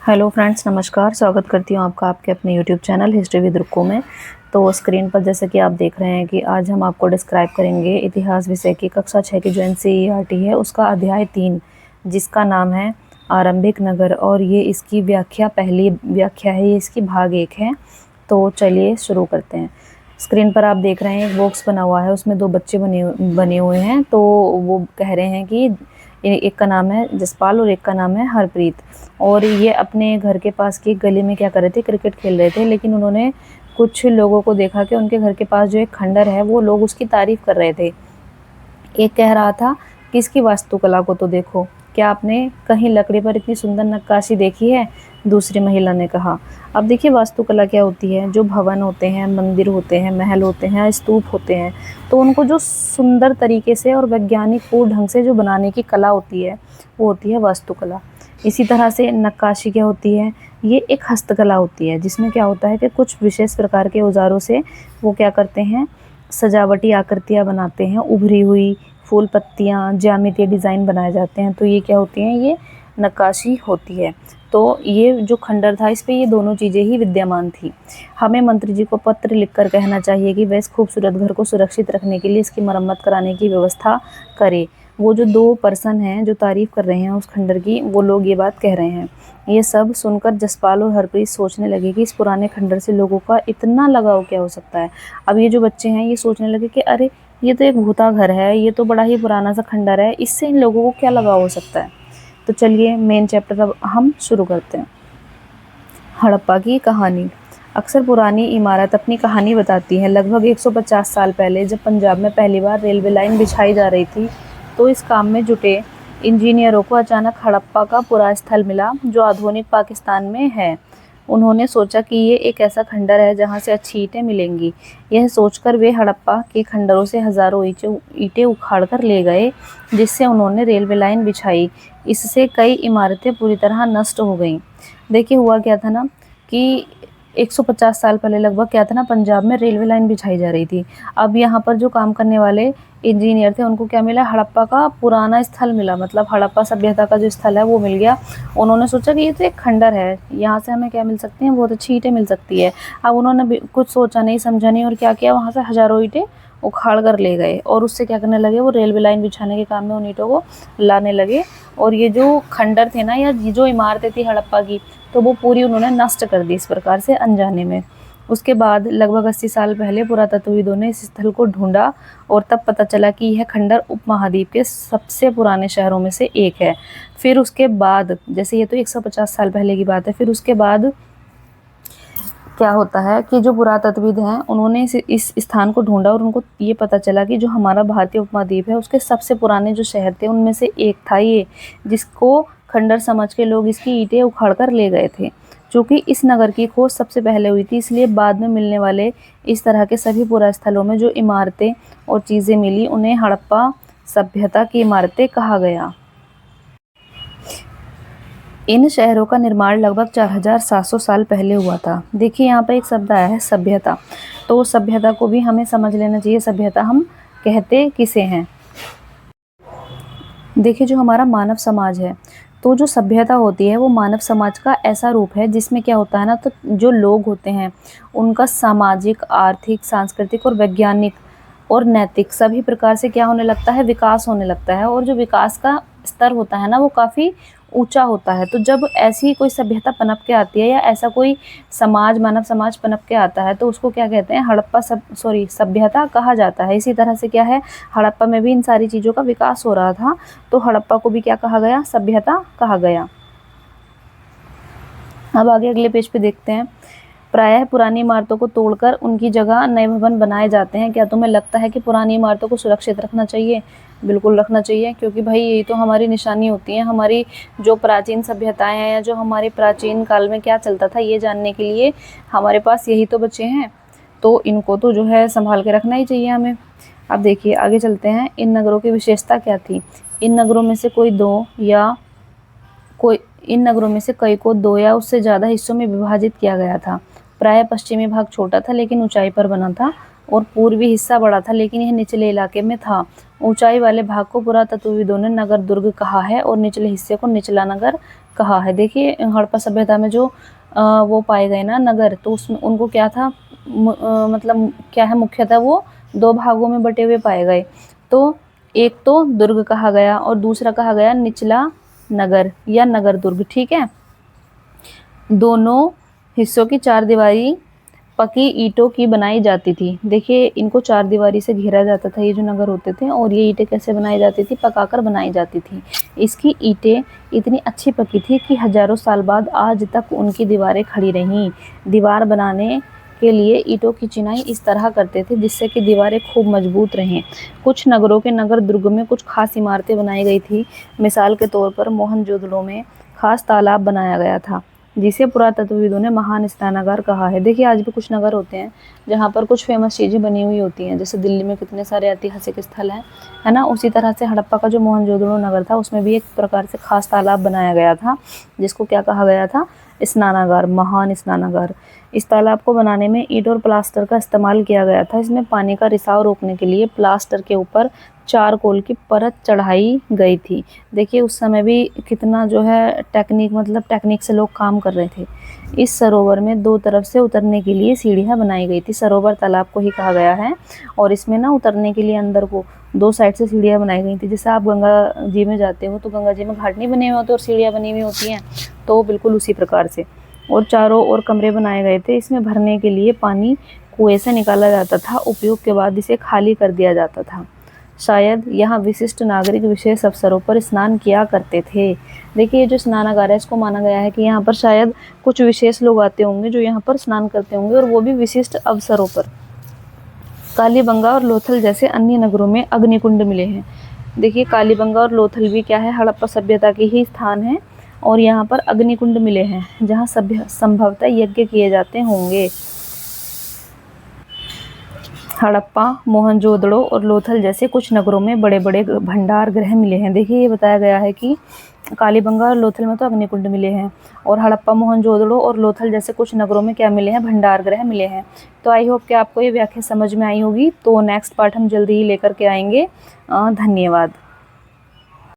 Hello friends, नमस्कार। स्वागत करती हूँ आपका आपके अपने YouTube channel history with Rukko में। तो स्क्रीन पर जैसे कि आप देख रहे हैं कि आज हम आपको डिस्क्राइब करेंगे इतिहास विषय की कक्षा 6 की जो एनसीईआरटी है उसका अध्याय 3, जिसका नाम है आरंभिक नगर। और ये इसकी व्याख्या, पहली व्याख्या है, ये इसकी भाग 1 है। तो चलिए शुरू करते हैं। स्क्रीन पर आप देख रहे हैं एक बॉक्स बना हुआ है, उसमें 2 बच्चे बने हुए हैं। तो वो कह रहे हैं कि एक का नाम है जसपाल और एक का नाम है हरप्रीत। और ये अपने घर के पास की गली में क्या कर रहे थे, क्रिकेट खेल रहे थे। लेकिन उन्होंने कुछ लोगों को देखा कि उनके घर के पास जो एक खंडर है वो लोग उसकी तारीफ कर रहे थे। एक कह रहा था कि इसकी वास्तुकला को तो देखो, क्या आपने कहीं लकड़ी पर इतनी सुंदर नक्काशी देखी है? दूसरी महिला ने कहा। अब देखिए वास्तुकला क्या होती है। जो भवन होते हैं, मंदिर होते हैं, महल होते हैं, स्तूप होते हैं, तो उनको जो सुंदर तरीके से और वैज्ञानिक पूर्ण ढंग से जो बनाने की कला होती है वो होती है वास्तुकला। इसी तरह से नक्काशी क्या होती है, ये एक हस्तकला होती है, जिसमें क्या होता है कि कुछ विशेष प्रकार के औजारों से वो क्या करते हैं, सजावटी आकृतियाँ बनाते हैं, उभरी हुई फूल पत्तियाँ, ज्यामितीय डिज़ाइन बनाए जाते हैं। तो ये क्या होती हैं, ये नक्काशी होती है। तो ये जो खंडर था इस पे ये दोनों चीज़ें ही विद्यमान थी। हमें मंत्री जी को पत्र लिखकर कहना चाहिए कि वह इस खूबसूरत घर को सुरक्षित रखने के लिए इसकी मरम्मत कराने की व्यवस्था करे। वो जो 2 पर्सन हैं जो तारीफ़ कर रहे हैं उस खंडर की, वो लोग ये बात कह रहे हैं। ये सब सुनकर जसपाल और हरप्रीत सोचने लगे कि इस पुराने खंडर से लोगों का इतना लगाव क्या हो सकता है। अब ये जो बच्चे हैं ये सोचने लगे कि अरे ये तो एक भूता घर है, ये तो बड़ा ही पुराना सा खंडर है, इससे इन लोगों को क्या लगाव हो सकता है। तो चलिए मेन चैप्टर अब हम शुरू करते हैं। हड़प्पा की कहानी। अक्सर पुरानी इमारत अपनी कहानी बताती है। लगभग 150 साल पहले जब पंजाब में पहली बार रेलवे लाइन बिछाई जा रही थी, तो इस काम में जुटे इंजीनियरों को अचानक हड़प्पा का पूरा स्थल मिला, जो आधुनिक पाकिस्तान में है। उन्होंने सोचा कि ये एक ऐसा खंडर है जहाँ से अच्छी ईंटें मिलेंगी। यह सोचकर वे हड़प्पा के खंडरों से हज़ारों ईंटें उखाड़ कर ले गए, जिससे उन्होंने रेलवे लाइन बिछाई। इससे कई इमारतें पूरी तरह नष्ट हो गईं। देखिए हुआ क्या था ना कि 150 साल पहले लगभग क्या था ना, पंजाब में रेलवे लाइन बिछाई जा रही थी। अब यहाँ पर जो काम करने वाले इंजीनियर थे उनको क्या मिला, हड़प्पा का पुराना स्थल मिला, मतलब हड़प्पा सभ्यता का जो स्थल है वो मिल गया। उन्होंने सोचा कि ये तो एक खंडर है, यहाँ से हमें क्या मिल सकती हैं, बहुत अच्छी ईंटें मिल सकती है। अब उन्होंने कुछ सोचा नहीं समझा नहीं और क्या किया, वहाँ से हज़ारों ईंटें उखाड़ कर ले गए और उससे क्या करने लगे, वो रेलवे लाइन बिछाने के काम में उन ईंटों को लाने लगे। और ये जो खंडर थे ना, या ये जो इमारतें थी हड़प्पा की, तो वो पूरी उन्होंने नष्ट कर दी इस प्रकार से अनजाने में। उसके बाद लगभग 80 साल पहले पुरातत्वविदों ने इस स्थल को ढूंढा और तब पता चला कि यह खंडर उपमहाद्वीप के सबसे पुराने शहरों में से एक है। फिर उसके बाद, जैसे ये तो 150 साल पहले की बात है, फिर उसके बाद क्या होता है कि जो पुरातत्वविद हैं उन्होंने इस स्थान को ढूंढा और उनको ये पता चला कि जो हमारा भारतीय उपमहाद्वीप है उसके सबसे पुराने जो शहर थे उनमें से एक था ये, जिसको खंडर समझ के लोग इसकी ईंटें उखाड़ कर ले गए थे। चूँकि इस नगर की खोज सबसे पहले हुई थी, इसलिए बाद में मिलने वाले इस तरह के सभी पुरास्थलों में जो इमारतें और चीज़ें मिली उन्हें हड़प्पा सभ्यता की इमारतें कहा गया। इन शहरों का निर्माण लगभग 4700 साल पहले हुआ था। देखिए यहाँ पर एक शब्द आया है सभ्यता, तो सभ्यता को भी हमें समझ लेना चाहिए। सभ्यता हम कहते किसे हैं। देखिए जो हमारा मानव समाज है, तो जो सभ्यता होती है वो मानव समाज का ऐसा रूप है जिसमें क्या होता है ना, तो जो लोग होते हैं उनका सामाजिक, आर्थिक, सांस्कृतिक और वैज्ञानिक और नैतिक सभी प्रकार से क्या होने लगता है, विकास होने लगता है। और जो विकास का स्तर होता है ना वो काफ़ी ऊंचा होता है। तो जब ऐसी कोई सभ्यता पनप के आती है या ऐसा कोई समाज, मानव समाज पनप के आता है, तो उसको क्या कहते हैं, सभ्यता कहा जाता है। इसी तरह से क्या है, हड़प्पा में भी इन सारी चीज़ों का विकास हो रहा था, तो हड़प्पा को भी क्या कहा गया, सभ्यता कहा गया। अब आगे अगले पेज पे देखते हैं। प्रायः पुरानी इमारतों को तोड़कर उनकी जगह नए भवन बनाए जाते हैं। क्या तुम्हें लगता है कि पुरानी इमारतों को सुरक्षित रखना चाहिए? बिल्कुल रखना चाहिए, क्योंकि भाई यही तो हमारी निशानी होती है। हमारी जो प्राचीन सभ्यताएं हैं या जो हमारे प्राचीन काल में क्या चलता था ये जानने के लिए हमारे पास यही तो बचे हैं। तो इनको तो जो है संभाल के रखना ही चाहिए हमें। अब देखिए आगे चलते हैं। इन नगरों की विशेषता क्या थी? इन नगरों में से इन नगरों में से कई को 2 या उससे ज़्यादा हिस्सों में विभाजित किया गया था। प्रायः पश्चिमी भाग छोटा था लेकिन ऊंचाई पर बना था, और पूर्वी हिस्सा बड़ा था लेकिन यह निचले इलाके में था। ऊंचाई वाले भाग को पुरातत्वविदों ने नगर दुर्ग कहा है और निचले हिस्से को निचला नगर कहा है। देखिए हड़प्पा सभ्यता में जो वो पाए गए ना नगर, तो उसमें उनको क्या था, मतलब क्या है, मुख्यतः वो दो भागों में बटे हुए पाए गए। तो एक तो दुर्ग कहा गया और दूसरा कहा गया निचला नगर या नगर दुर्ग। ठीक है, दोनों हिस्सों की चार दीवारी पकी ईंटों की बनाई जाती थी। देखिए इनको चार दीवारी से घेरा जाता था, ये जो नगर होते थे, और ये ईंटें कैसे बनाई जाती थी, पकाकर बनाई जाती थी। इसकी ईंटें इतनी अच्छी पकी थी कि हजारों साल बाद आज तक उनकी दीवारें खड़ी रहीं। दीवार बनाने के लिए ईंटों की चिनाई इस तरह करते थे जिससे कि दीवारें खूब मजबूत रहें। कुछ नगरों के नगर दुर्ग में कुछ खास इमारतें बनाई गई थी। मिसाल के तौर पर मोहनजोदड़ो में खास तालाब बनाया गया था जिसे पुरातत्वविदों ने महान स्नानागार कहा है। देखिए आज भी कुछ नगर होते हैं जहाँ पर कुछ फेमस चीज़ें बनी हुई होती हैं, जैसे दिल्ली में कितने सारे ऐतिहासिक स्थल हैं, है ना। उसी तरह से हड़प्पा का जो मोहनजोदड़ो नगर था उसमें भी एक प्रकार से खास तालाब बनाया गया था जिसको क्या कहा गया था, स्नानागार, महान स्नानागार। इस तालाब को बनाने में ईंट और प्लास्टर का इस्तेमाल किया गया था। इसमें पानी का रिसाव रोकने के लिए प्लास्टर के ऊपर चारकोल की परत चढ़ाई गई थी। देखिए उस समय भी कितना जो है टेक्निक, मतलब टेक्निक से लोग काम कर रहे थे। इस सरोवर में दो तरफ से उतरने के लिए सीढ़ियाँ बनाई गई थी। सरोवर तालाब को ही कहा गया है और इसमें ना उतरने के लिए अंदर को दो साइड से सीढ़ियाँ बनाई गई थी। जैसे आप गंगा जी में जाते हो तो गंगा जी में घाट नहीं बने हुए होते और सीढ़ियाँ बनी हुई होती हैं, तो बिल्कुल उसी प्रकार से। और चारों ओर कमरे बनाए गए थे। इसमें भरने के लिए पानी कुएं से निकाला जाता था। उपयोग के बाद इसे खाली कर दिया जाता था। शायद यहाँ विशिष्ट नागरिक विशेष अवसरों पर स्नान किया करते थे। देखिए ये जो स्नानागार है इसको माना गया है कि यहाँ पर शायद कुछ विशेष लोग आते होंगे जो यहाँ पर स्नान करते होंगे, और वो भी विशिष्ट अवसरों पर। कालीबंगा और लोथल जैसे अन्य नगरों में अग्निकुंड मिले हैं। देखिए कालीबंगा और लोथल भी क्या है, हड़प्पा सभ्यता के ही स्थान है, और यहाँ पर अग्निकुंड मिले हैं जहाँ संभवतः यज्ञ किए जाते होंगे। हड़प्पा, मोहनजोदड़ो और लोथल जैसे कुछ नगरों में बड़े बड़े भंडार गृह मिले हैं। देखिए ये बताया गया है कि कालीबंगा और लोथल में तो अग्निकुंड मिले हैं, और हड़प्पा, मोहनजोदड़ो और लोथल जैसे कुछ नगरों में क्या मिले हैं, भंडार गृह मिले हैं। तो आई होप कि आपको ये व्याख्या समझ में आई होगी। तो नेक्स्ट पार्ट हम जल्दी ही लेकर के आएंगे। धन्यवाद।